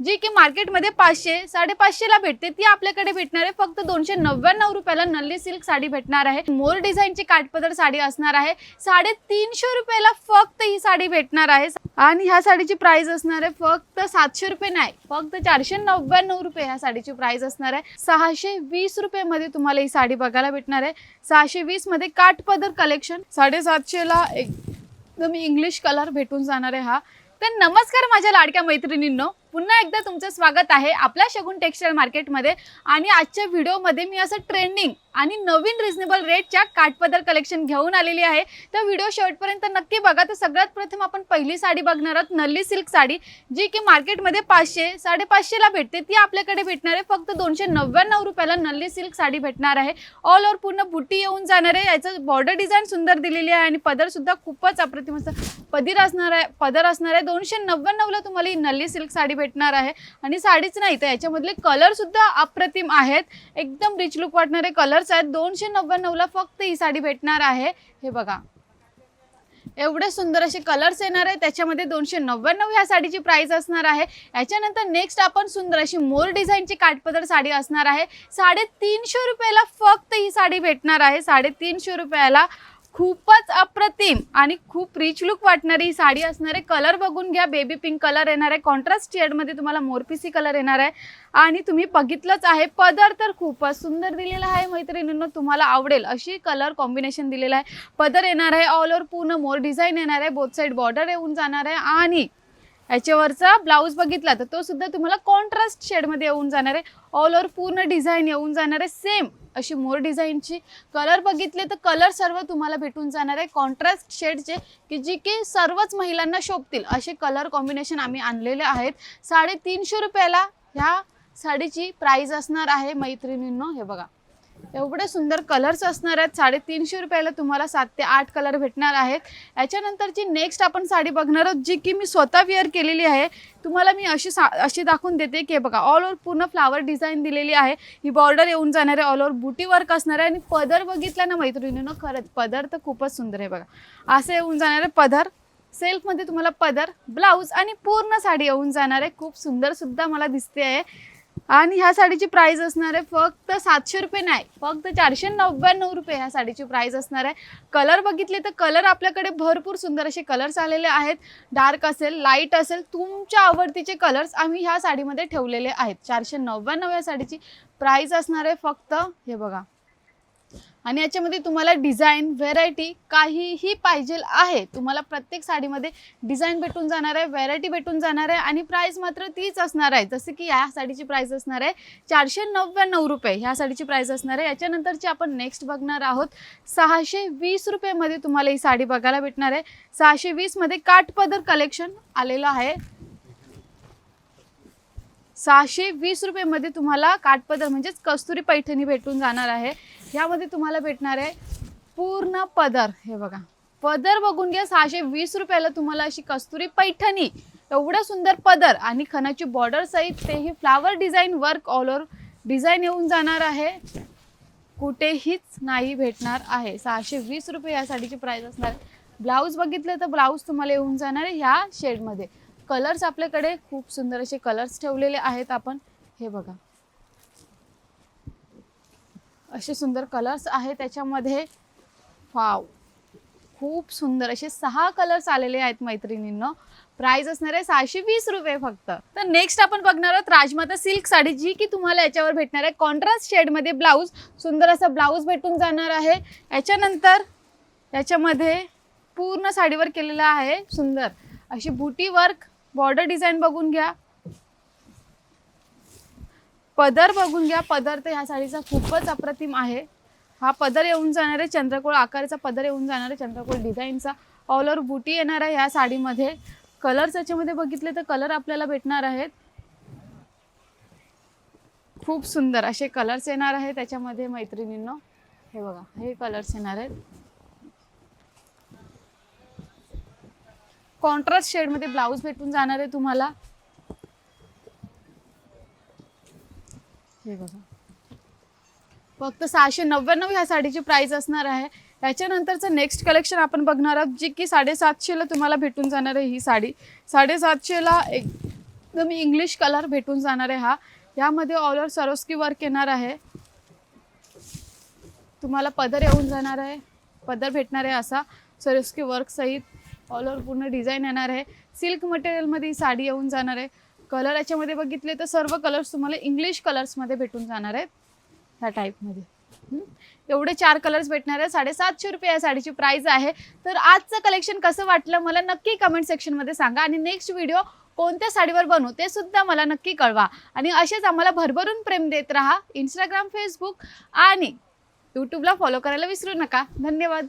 जी की मार्केटमध्ये 500 550 ला भेटते, ती आपल्याकडे भेटणार आहे फक्त 299 रुपयाला. नल्ली सिल्क साडी भेटणार आहे. मोर डिझाईनची काठपदर साडी असणार आहे. 350 रुपयाला फक्त ही साडी भेटणार आहे. आणि ह्या साडीची प्राइस असणार आहे फक्त 700 रुपये नाही, फक्त 499 रुपये ह्या साडीची प्राइस असणार आहे. 620 रुपये मध्ये तुम्हाला ही साडी बघायला भेटणार आहे. 620 मध्ये काठपदर कलेक्शन. 750 ला एकदम इंग्लिश कलर भेटून जाणार आहे हा. तर नमस्कार माझ्या लाडक्या मैत्रिणींनो, पुन्हा एकदा तुमचं स्वागत आहे आपल्या शगुन टेक्सटाईल मार्केटमध्ये. आणि आजच्या व्हिडिओमध्ये मी असं ट्रेंडिंग आणि नवीन रिजनेबल रेटच्या काठपदर कलेक्शन घेऊन आलेली आहे. तर व्हिडिओ शेवटपर्यंत नक्की बघा. तर सगळ्यात प्रथम आपण पहिली साडी बघणार आहोत, नल्ली सिल्क साडी, जी की मार्केटमध्ये 500 550 ला भेटते, ती आपल्याकडे भेटणार आहे फक्त 299 रुपयाला. नल्ली सिल्क साडी भेटणार आहे. ऑल ओव्हर पूर्ण बुटी येऊन जाणार आहे. याचं बॉर्डर डिझाईन सुंदर दिलेली आहे आणि पदर सुद्धा खूपच अप्रतिम असं पदर असणार आहे. 299 ला तुम्हाला ही नल्ली सिल्क साडी भेटणार आहे. आणि साडीच नाही तर याच्यामधले कलर सुद्धा अप्रतिम आहेत, एकदम रिच लुक वाटणारे कलर्स आहेत. 299 ला फक्त ही साडी भेटणार आहे. हे बघा, एवढे सुंदर असे कलर्स येणार आहे. त्याच्यामध्ये 299 ह्या साडीची प्राइस असणार आहे. याच्यानंतर नेक्स्ट आपण सुंदर अशी मोर डिझाईनची काठपदर साडी असणार आहे. 350 रुपयाला फक्त ही साडी भेटणार आहे. 350 रुपयाला खूपच अप्रतिम आणि खूप रिच लुक वाटणारी ही साडी असणार आहे. कलर बघून घ्या, बेबी पिंक कलर येणार आहे. कॉन्ट्रास्ट शेडमध्ये तुम्हाला मोरपिसी कलर येणार आहे. आणि तुम्ही बघितलंच आहे, पदर तर खूपच सुंदर दिलेला आहे मैत्रिणींनो, तुम्हाला आवडेल अशी कलर कॉम्बिनेशन दिलेला आहे. पदर येणार आहे, ऑल ओव्हर पूर्ण मोर डिझाईन येणार आहे. बोथ साईड बॉर्डर येऊन जाणार आहे. आणि याच्यावरचा ब्लाऊज बघितला तर तो सुद्धा तुम्हाला कॉन्ट्रास्ट शेडमध्ये येऊन जाणार आहे. ऑल ओव्हर पूर्ण डिझाईन येऊन जाणार आहे. सेम अशी मोर डिझाईनची. कलर बघितले तर कलर सर्व तुम्हाला भेटून जाणार आहे कॉन्ट्रास्ट शेडचे, की जी की सर्वच महिलांना शोभतील असे कलर कॉम्बिनेशन आम्ही आणलेले आहेत. 350 रुपयाला ह्या साडीची प्राइस असणार आहे मैत्रिणींनो. हे बघा, एवढे सुंदर कलर्स असणार आहेत. 350 रुपयाला तुम्हाला 7 ते 8 कलर भेटणार आहेत. याच्यानंतरची नेक्स्ट आपण साडी बघणार आहोत, जी की मी स्वतः वेअर केलेली आहे. तुम्हाला मी अशी दाखवून देते की बघा, ऑल ओव्हर पूर्ण फ्लावर डिझाईन दिलेली आहे. ही बॉर्डर येऊन जाणार आहे. ऑल ओव्हर बुटी वर्क असणार आहे. आणि पदर बघितला ना मैत्रिणींनो, खरंच पदर तर खूपच सुंदर आहे. बघा, असं येऊन जाणार आहे पदर. सेल्फमध्ये तुम्हाला पदर, ब्लाऊज आणि पूर्ण साडी येऊन जाणार आहे. खूप सुंदर सुद्धा मला दिसते आहे. आणि ह्या साडीची प्राइस असणार आहे फक्त 700 रुपये नाही, फक्त 499 रुपये ह्या साडीची प्राइस असणार आहे. कलर बघितले तर कलर आपल्याकडे भरपूर सुंदर असे कलर्स आलेले आहेत. डार्क असेल, लाईट असेल, तुमच्या आवडतीचे कलर्स आम्ही ह्या साडीमध्ये ठेवलेले आहेत. 499 या साडीची प्राइस असणार आहे फक्त. हे बघा, आणि याच्यामध्ये तुम्हाला डिझाईन व्हेरायटी काहीही पाहिजे आहे, तुम्हाला प्रत्येक साडीमध्ये डिझाईन भेटून जाणार आहे, व्हेरायटी भेटून जाणार आहे. आणि प्राइस मात्र तीच असणार आहे. जसे की या साडीची प्राइस असणार आहे 499 रुपये ह्या साडीची प्राइस असणार आहे. याच्यानंतरची आपण नेक्स्ट बघणार आहोत, 620 रुपयामध्ये तुम्हाला ही साडी बघायला भेटणार आहे. 620 मध्ये काठपदर कलेक्शन आलेलं आहे. 620 रुपयामध्ये तुम्हाला काठपदर म्हणजेच कस्तुरी पैठणी भेटून जाणार आहे. ह्यामध्ये तुम्हाला भेटणार आहे पूर्ण पदर. हे बघा, पदर बघून घ्या. 620 रुपयाला तुम्हाला अशी कस्तुरी पैठणी, एवढं सुंदर पदर आणि खणाची बॉर्डर सहित तेही flower design work, all over design येऊन जाणार आहे. कुठेहीच नाही भेटणार आहे. 620 रुपये या साडीची प्राइस असणार आहे. ब्लाऊज बघितलं तर ब्लाऊज तुम्हाला येऊन जाणार आहे ह्या शेडमध्ये. कलर्स आपल्याकडे खूप सुंदर असे कलर्स ठेवलेले आहेत आपण. हे बघा, असे सुंदर कलर्स आहेत त्याच्यामध्ये. वाव, खूप सुंदर असे 6 कलर्स आलेले आहेत मैत्रिणींनो. प्राइस असणार आहे 620 रुपये फक्त. तर नेक्स्ट आपण बघणार आहोत राजमाता सिल्क साडी, जी की तुम्हाला याच्यावर भेटणार आहे कॉन्ट्रास्ट शेडमध्ये ब्लाऊज. सुंदर असा ब्लाऊज भेटून जाणार आहे. याच्यानंतर याच्यामध्ये पूर्ण साडीवर केलेला आहे सुंदर अशी बुटी वर्क. बॉर्डर डिझाईन बघून घ्या, पदर बघून घ्या. पदर तर ह्या साडीचा खूपच अप्रतिम आहे. हा पदर येऊन जाणार आहे चंद्रकोर आकाराचा पदर येऊन जाणार आहे, चंद्रकोर डिझाईनचा. ऑल ओव्हर बुटी येणार आहे ह्या साडीमध्ये. कलर्स याच्यामध्ये बघितले तर कलर आपल्याला भेटणार आहेत खूप सुंदर असे कलर्स येणार आहे त्याच्यामध्ये मैत्रिणींनो. हे बघा, हे कलर्स येणार आहेत. कॉन्ट्रास्ट शेडमध्ये ब्लाऊज भेटून जाणार आहे तुम्हाला. हे बघा, फक्त 699 ह्या साडीची प्राइस असणार आहे. याच्यानंतरचं नेक्स्ट कलेक्शन आपण बघणार आहोत, जी की 750 ला तुम्हाला भेटून जाणार आहे. ही साडी 750 ला एकदम इंग्लिश कलर भेटून जाणार आहे हा. यामध्ये ऑल ओव्हर सरोस्की वर्क येणार आहे. तुम्हाला पदर येऊन जाणार आहे, पदर भेटणार आहे असा सरोस्की वर्क सहित. ऑल ओव्हर पूर्ण डिझाईन येणार आहे. सिल्क मटेरियलमध्ये ही साडी येऊन जाणार आहे. कलर याच्यामध्ये बघितले तर सर्व कलर्स तुम्हाला इंग्लिश कलर्समध्ये भेटून जाणार आहेत ह्या टाईपमध्ये. एवढे 4 कलर्स भेटणार आहे. 750 रुपये या साडीची प्राइस आहे. तर आजचं कलेक्शन कसं वाटलं मला नक्की कमेंट सेक्शनमध्ये सांगा आणि नेक्स्ट व्हिडिओ कोणत्या साडीवर बनवू ते सुद्धा मला नक्की कळवा. आणि असेच आम्हाला भरभरून प्रेम देत राहा. इंस्टाग्राम, फेसबुक आणि यूट्यूबला फॉलो करायला विसरू नका. धन्यवाद.